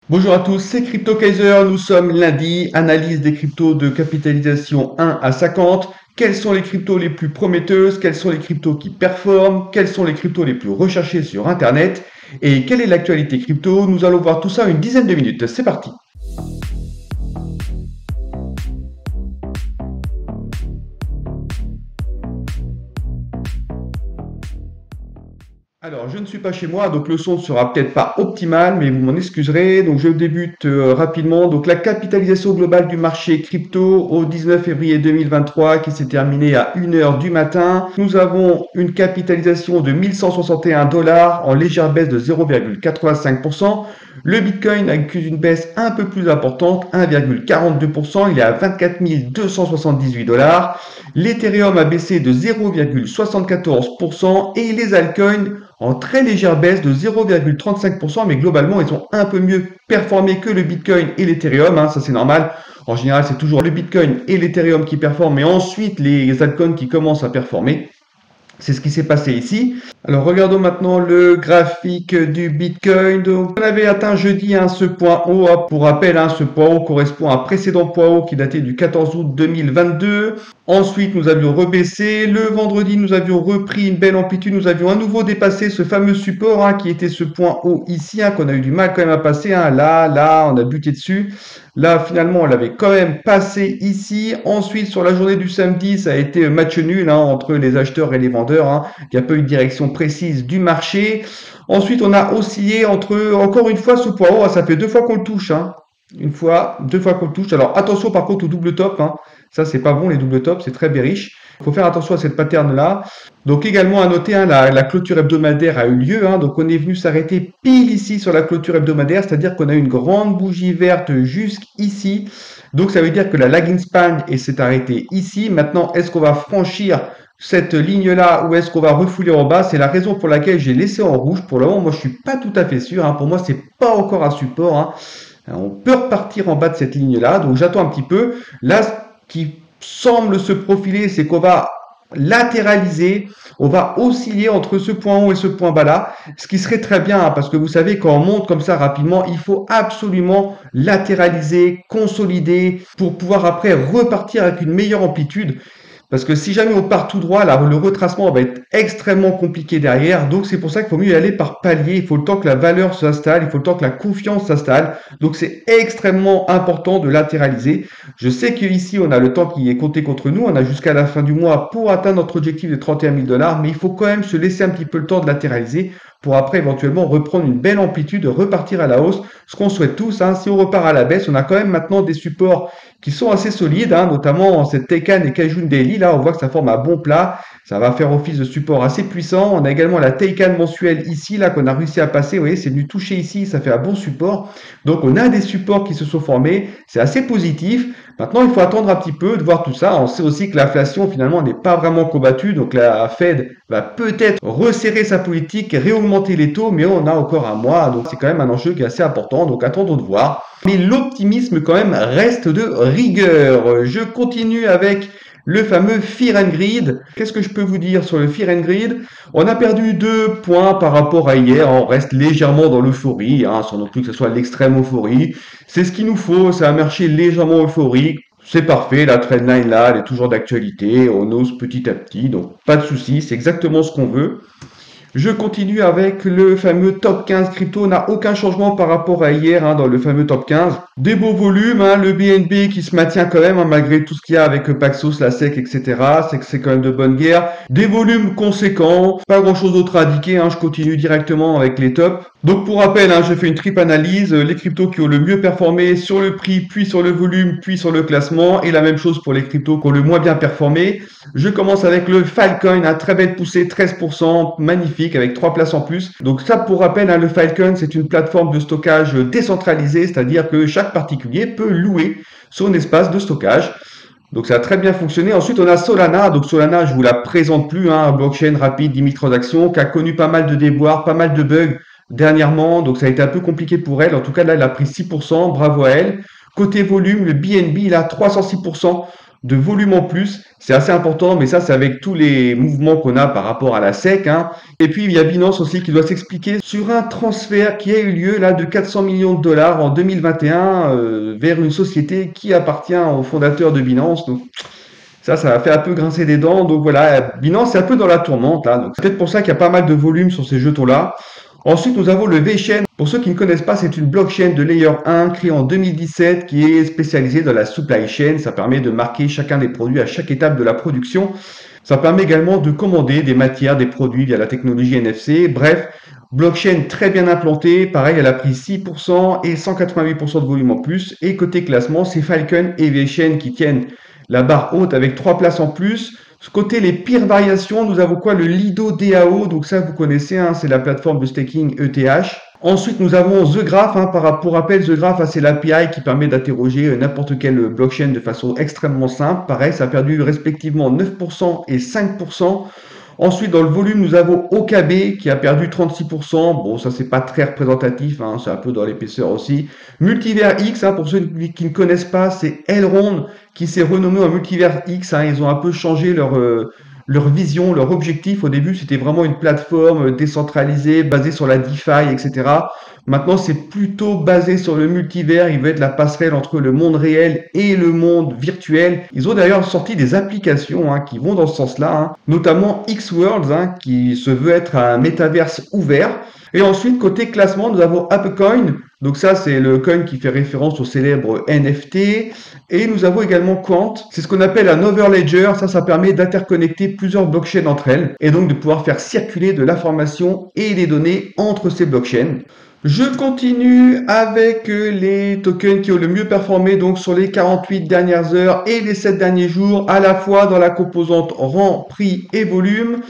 Bonjour à tous, c'est Crypto Kaiser. Nous sommes lundi, analyse des cryptos de capitalisation 1 à 50. Quelles sont les cryptos les plus prometteuses? Quelles sont les cryptos qui performent? Quelles sont les cryptos les plus recherchées sur Internet? Et quelle est l'actualité crypto? Nous allons voir tout ça en une dizaine de minutes. C'est parti. Alors, je ne suis pas chez moi, donc le son ne sera peut-être pas optimal, mais vous m'en excuserez. Donc, je débute rapidement. Donc, la capitalisation globale du marché crypto au 19 février 2023 qui s'est terminée à 1 heure du matin. Nous avons une capitalisation de 1161 dollars en légère baisse de 0,85%. Le Bitcoin accuse une baisse un peu plus importante, 1,42%. Il est à 24 278 dollars. L'Ethereum a baissé de 0,74% et les altcoins en très légère baisse de 0,35%, mais globalement, ils ont un peu mieux performé que le Bitcoin et l'Ethereum, hein, ça c'est normal. En général, c'est toujours le Bitcoin et l'Ethereum qui performent, mais ensuite les altcoins qui commencent à performer. C'est ce qui s'est passé ici. Alors regardons maintenant le graphique du Bitcoin. Donc, on avait atteint jeudi ce point haut. Pour rappel, ce point haut correspond à un précédent point haut qui datait du 14 août 2022. Ensuite, nous avions rebaissé. Le vendredi, nous avions repris une belle amplitude. Nous avions à nouveau dépassé ce fameux support qui était ce point haut ici, qu'on a eu du mal quand même à passer. Là, on a buté dessus. Là, finalement, on l'avait quand même passé ici. Ensuite, sur la journée du samedi, ça a été match nul entre les acheteurs et les vendeurs. Il n'y a pas eu de direction précise du marché. Ensuite, on a oscillé entre, encore une fois, ce point haut. Ça fait deux fois qu'on le touche. Une fois, deux fois qu'on le touche. Alors, attention par contre au double top. Ça, c'est pas bon, les double tops, c'est très bearish. Il faut faire attention à cette pattern-là. Donc également à noter, la clôture hebdomadaire a eu lieu. Donc on est venu s'arrêter pile ici sur la clôture hebdomadaire, c'est-à-dire qu'on a eu une grande bougie verte jusqu'ici. Donc ça veut dire que la lagging span s'est arrêtée ici. Maintenant, est-ce qu'on va franchir cette ligne-là ou est-ce qu'on va refouler en bas? C'est la raison pour laquelle j'ai laissé en rouge. Pour le moment, moi, je suis pas tout à fait sûr. Pour moi, c'est pas encore un support. On peut repartir en bas de cette ligne-là. Donc j'attends un petit peu. Là, ce qui semble se profiler, c'est qu'on va latéraliser, on va osciller entre ce point haut et ce point bas là, ce qui serait très bien, parce que vous savez, quand on monte comme ça rapidement, il faut absolument latéraliser, consolider, pour pouvoir après repartir avec une meilleure amplitude. Parce que si jamais on part tout droit, là, le retracement va être extrêmement compliqué derrière. Donc, c'est pour ça qu'il faut mieux y aller par palier. Il faut le temps que la valeur s'installe. Il faut le temps que la confiance s'installe. Donc, c'est extrêmement important de latéraliser. Je sais qu'ici, on a le temps qui est compté contre nous. On a jusqu'à la fin du mois pour atteindre notre objectif de 31 000 dollars. Mais il faut quand même se laisser un petit peu le temps de latéraliser pour après éventuellement reprendre une belle amplitude, repartir à la hausse. Ce qu'on souhaite tous, si on repart à la baisse, on a quand même maintenant des supports qui sont assez solides, notamment cette Taycan et Kaijun Daily. Là, on voit que ça forme un bon plat. Ça va faire office de support assez puissant. On a également la Taycan mensuelle ici, là, qu'on a réussi à passer. Vous voyez, c'est venu toucher ici, ça fait un bon support. Donc, on a des supports qui se sont formés. C'est assez positif. Maintenant, il faut attendre un petit peu de voir tout ça. On sait aussi que l'inflation, finalement, n'est pas vraiment combattue. Donc, la Fed va peut-être resserrer sa politique, réaugmenter les taux, mais on a encore un mois. Donc, c'est quand même un enjeu qui est assez important. Donc, attendons de voir. Mais l'optimisme, quand même, reste de rigueur. Je continue avec le fameux Fear and Greed. Qu'est-ce que je peux vous dire sur le Fear and Greed? On a perdu 2 points par rapport à hier. On reste légèrement dans l'euphorie, sans non plus que ce soit l'extrême euphorie. C'est ce qu'il nous faut. C'est un marché légèrement euphorique. C'est parfait. La trendline là, elle est toujours d'actualité. On ose petit à petit. Donc, pas de souci. C'est exactement ce qu'on veut. Je continue avec le fameux top 15 crypto. On n'a aucun changement par rapport à hier dans le fameux top 15. Des beaux volumes, le BNB qui se maintient quand même malgré tout ce qu'il y a avec Paxos, la SEC, etc. C'est que c'est quand même de bonne guerre. Des volumes conséquents, pas grand chose d'autre à indiquer. Je continue directement avec les tops. Donc pour rappel, je fais une triple analyse. Les cryptos qui ont le mieux performé sur le prix, puis sur le volume, puis sur le classement. Et la même chose pour les cryptos qui ont le moins bien performé. Je commence avec le Filecoin, très belle poussée, 13%, magnifique, avec 3 places en plus. Donc ça, pour rappel, le Filecoin, c'est une plateforme de stockage décentralisée, c'est-à-dire que chaque particulier peut louer son espace de stockage. Donc ça a très bien fonctionné. Ensuite, on a Solana. Donc Solana, je vous la présente plus, blockchain rapide, 10 000 transactions, qui a connu pas mal de déboires, pas mal de bugs dernièrement. Donc ça a été un peu compliqué pour elle. En tout cas, là, elle a pris 6%, bravo à elle. Côté volume, le BNB, il a 306%. de volume en plus. C'est assez important, mais ça, c'est avec tous les mouvements qu'on a par rapport à la SEC, hein. Et puis, il y a Binance aussi qui doit s'expliquer sur un transfert qui a eu lieu là de 400 millions de dollars en 2021 vers une société qui appartient au fondateur de Binance. Donc, ça a fait un peu grincer des dents. Donc voilà, Binance est un peu dans la tourmente là. Donc c'est peut-être pour ça qu'il y a pas mal de volume sur ces jetons-là. Ensuite, nous avons le VeChain. Pour ceux qui ne connaissent pas, c'est une blockchain de Layer 1 créée en 2017 qui est spécialisée dans la supply chain. Ça permet de marquer chacun des produits à chaque étape de la production. Ça permet également de commander des matières, des produits via la technologie NFC. Bref, blockchain très bien implantée. Pareil, elle a pris 6% et 188% de volume en plus. Et côté classement, c'est Falcon et VeChain qui tiennent la barre haute avec 3 places en plus. Côté les pires variations, nous avons quoi? Le Lido DAO, donc ça vous connaissez, hein, c'est la plateforme de staking ETH. Ensuite, nous avons The Graph, hein, pour rappel, The Graph, c'est l'API qui permet d'interroger n'importe quelle blockchain de façon extrêmement simple. Pareil, ça a perdu respectivement 9% et 5%. Ensuite, dans le volume, nous avons OKB qui a perdu 36%. Bon, ça, c'est pas très représentatif, hein, c'est un peu dans l'épaisseur aussi. Multivers X, hein, pour ceux qui ne connaissent pas, c'est Elrond qui s'est renommé en Multivers X, hein. Ils ont un peu changé leur vision, leur objectif. Au début, c'était vraiment une plateforme décentralisée, basée sur la DeFi, etc. Maintenant, c'est plutôt basé sur le multivers. Il veut être la passerelle entre le monde réel et le monde virtuel. Ils ont d'ailleurs sorti des applications hein, qui vont dans ce sens-là, hein, notamment X-Worlds, hein, qui se veut être un métaverse ouvert. Et ensuite, côté classement, nous avons ApeCoin. Donc ça, c'est le coin qui fait référence au célèbre NFT. Et nous avons également Quant. C'est ce qu'on appelle un overledger. Ça permet d'interconnecter plusieurs blockchains entre elles et donc de pouvoir faire circuler de l'information et des données entre ces blockchains. Je continue avec les tokens qui ont le mieux performé donc sur les 48 dernières heures et les 7 derniers jours, à la fois dans la composante rang, prix et volume.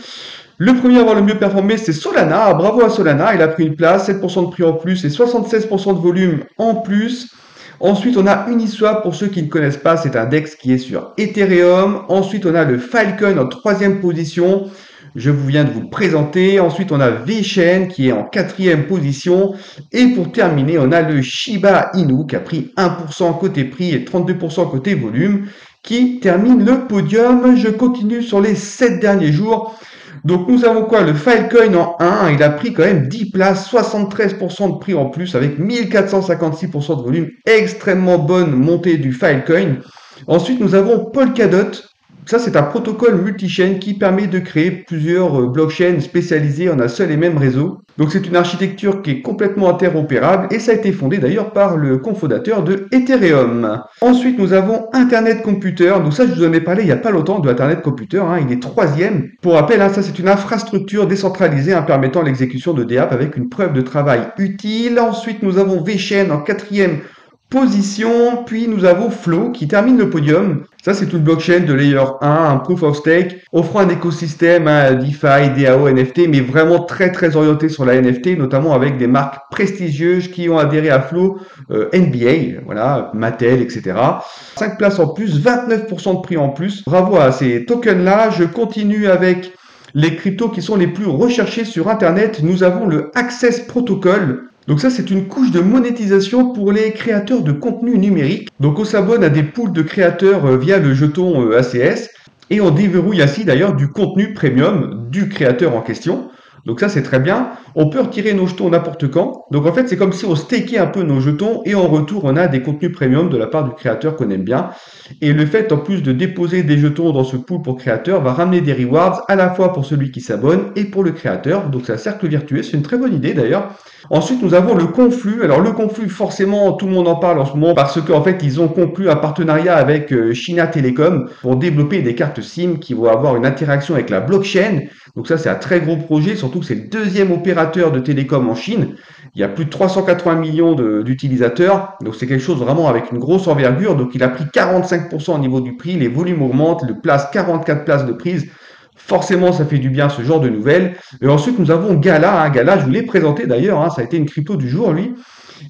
Le premier à avoir le mieux performé, c'est Solana. Bravo à Solana, il a pris une place, 7% de prix en plus et 76% de volume en plus. Ensuite, on a Uniswap, pour ceux qui ne connaissent pas, c'est un DEX qui est sur Ethereum. Ensuite, on a le Filecoin en troisième position. Je viens de vous le présenter. Ensuite, on a VeChain qui est en quatrième position. Et pour terminer, on a le Shiba Inu qui a pris 1% côté prix et 32% côté volume qui termine le podium. Je continue sur les 7 derniers jours. Donc nous avons quoi? Le Filecoin en 1, il a pris quand même 10 places, 73% de prix en plus avec 1456% de volume. Extrêmement bonne montée du Filecoin. Ensuite, nous avons Polkadot. Ça, c'est un protocole multi-chain qui permet de créer plusieurs blockchains spécialisées en un seul et même réseau. Donc, c'est une architecture qui est complètement interopérable et ça a été fondé d'ailleurs par le cofondateur de Ethereum. Ensuite, nous avons Internet Computer. Donc ça, je vous en ai parlé il n'y a pas longtemps de Internet Computer, hein. Il est troisième. Pour rappel, hein, ça, c'est une infrastructure décentralisée hein, permettant l'exécution de DApp avec une preuve de travail utile. Ensuite, nous avons VeChain en quatrième position, puis nous avons Flow qui termine le podium. Ça, c'est une blockchain de layer 1, un proof of stake, offrant un écosystème hein, DeFi, DAO, NFT, mais vraiment très orienté sur la NFT, notamment avec des marques prestigieuses qui ont adhéré à Flow, NBA, voilà, Mattel, etc. 5 places en plus, 29% de prix en plus. Bravo à ces tokens-là. Je continue avec les cryptos qui sont les plus recherchés sur Internet. Nous avons le Access Protocol. Donc ça, c'est une couche de monétisation pour les créateurs de contenu numérique. Donc on s'abonne à des pools de créateurs via le jeton ACS et on déverrouille ainsi d'ailleurs du contenu premium du créateur en question. Donc ça, c'est très bien. On peut retirer nos jetons n'importe quand. Donc en fait, c'est comme si on stakait un peu nos jetons et en retour, on a des contenus premium de la part du créateur qu'on aime bien. Et le fait, en plus de déposer des jetons dans ce pool pour créateur, va ramener des rewards à la fois pour celui qui s'abonne et pour le créateur. Donc c'est un cercle vertueux. C'est une très bonne idée d'ailleurs. Ensuite, nous avons le Conflux. Alors le Conflux, forcément, tout le monde en parle en ce moment parce qu'en fait, ils ont conclu un partenariat avec China Telecom pour développer des cartes SIM qui vont avoir une interaction avec la blockchain. Donc ça, c'est un très gros projet, surtout que c'est le deuxième opérateur de télécom en Chine. Il y a plus de 380 millions d'utilisateurs. Donc c'est quelque chose vraiment avec une grosse envergure. Donc il a pris 45% au niveau du prix. Les volumes augmentent. Le place 44 places de prise. Forcément, ça fait du bien ce genre de nouvelles. Et ensuite, nous avons Gala. Hein. Gala, je vous l'ai présenté d'ailleurs. Hein, ça a été une crypto du jour, lui.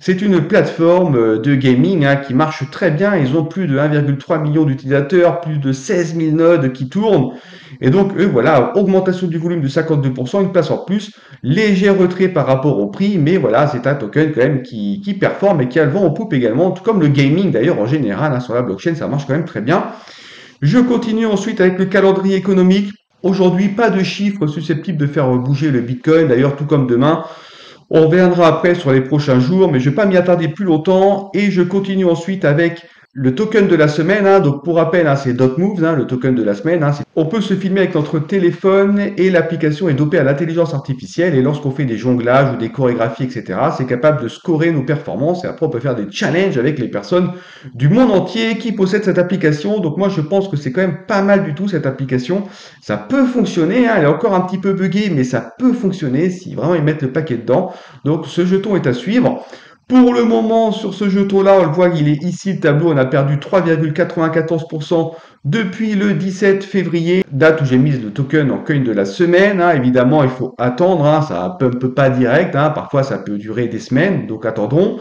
C'est une plateforme de gaming hein, qui marche très bien. Ils ont plus de 1,3 million d'utilisateurs, plus de 16 000 nodes qui tournent. Et donc, eux, voilà, augmentation du volume de 52%, une place en plus, léger retrait par rapport au prix, mais voilà, c'est un token quand même qui performe et qui a le vent en poupe également, tout comme le gaming d'ailleurs en général, hein, sur la blockchain, ça marche quand même très bien. Je continue ensuite avec le calendrier économique. Aujourd'hui, pas de chiffres susceptibles de faire bouger le Bitcoin. D'ailleurs, tout comme demain, on reviendra après sur les prochains jours, mais je ne vais pas m'y attarder plus longtemps. Et je continue ensuite avec le token de la semaine. Donc pour rappel, c'est DotMoves, le token de la semaine. On peut se filmer avec notre téléphone et l'application est dopée à l'intelligence artificielle. Et lorsqu'on fait des jonglages ou des chorégraphies, etc., c'est capable de scorer nos performances. Et après, on peut faire des challenges avec les personnes du monde entier qui possèdent cette application. Donc moi, je pense que c'est quand même pas mal du tout cette application. Ça peut fonctionner, elle est encore un petit peu buggée, mais ça peut fonctionner si vraiment ils mettent le paquet dedans. Donc ce jeton est à suivre. Pour le moment, sur ce jeton-là, on le voit, il est ici le tableau, on a perdu 3,94% depuis le 17 février, date où j'ai mis le token en coin de la semaine. Évidemment, il faut attendre, ça ne pump pas direct, parfois ça peut durer des semaines, donc attendrons.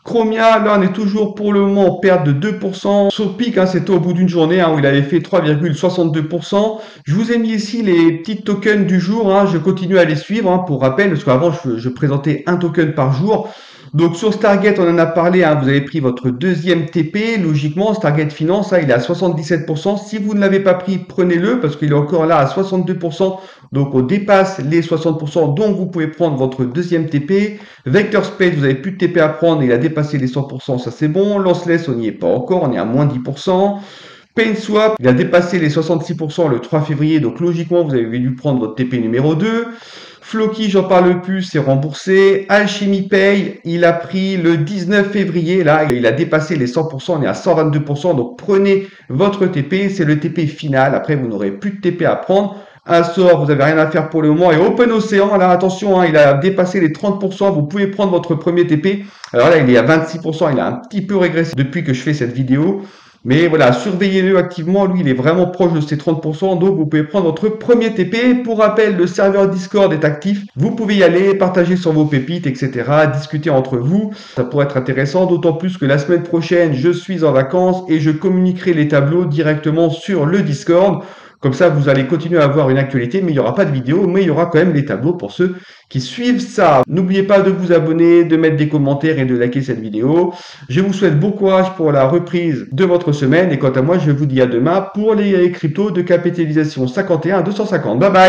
Chromia, là, on est toujours pour le moment en perte de 2%. Son pic, c'était au bout d'une journée où il avait fait 3,62%. Je vous ai mis ici les petits tokens du jour. Je continue à les suivre pour rappel, parce qu'avant, je présentais un token par jour. Donc sur Stargate, on en a parlé, vous avez pris votre deuxième TP. Logiquement, Stargate Finance, il est à 77%. Si vous ne l'avez pas pris, prenez-le parce qu'il est encore là à 62%. Donc on dépasse les 60%. Donc vous pouvez prendre votre deuxième TP. Vector Space, vous n'avez plus de TP à prendre. Il a dépassé les 100%. Ça c'est bon. Lanceless, on n'y est pas encore. On est à moins 10%. PainSwap, il a dépassé les 66% le 3 février. Donc logiquement, vous avez dû prendre votre TP numéro 2. Floki, j'en parle plus, c'est remboursé. Alchemy Pay, il a pris le 19 février, là, il a dépassé les 100%, on est à 122%, donc prenez votre TP, c'est le TP final, après vous n'aurez plus de TP à prendre. Sort, vous n'avez rien à faire pour le moment. Et Open Ocean, là, attention, il a dépassé les 30%, vous pouvez prendre votre premier TP. Alors là, il est à 26%, il a un petit peu régressé depuis que je fais cette vidéo. Mais voilà, surveillez-le activement. Lui, il est vraiment proche de ces 30%. Donc, vous pouvez prendre votre premier TP. Pour rappel, le serveur Discord est actif. Vous pouvez y aller, partager sur vos pépites, etc. Discuter entre vous. Ça pourrait être intéressant, d'autant plus que la semaine prochaine, je suis en vacances et je communiquerai les tableaux directement sur le Discord. Comme ça, vous allez continuer à avoir une actualité, mais il n'y aura pas de vidéo, mais il y aura quand même les tableaux pour ceux qui suivent ça. N'oubliez pas de vous abonner, de mettre des commentaires et de liker cette vidéo. Je vous souhaite bon courage pour la reprise de votre semaine. Et quant à moi, je vous dis à demain pour les cryptos de capitalisation 51 à 250. Bye bye!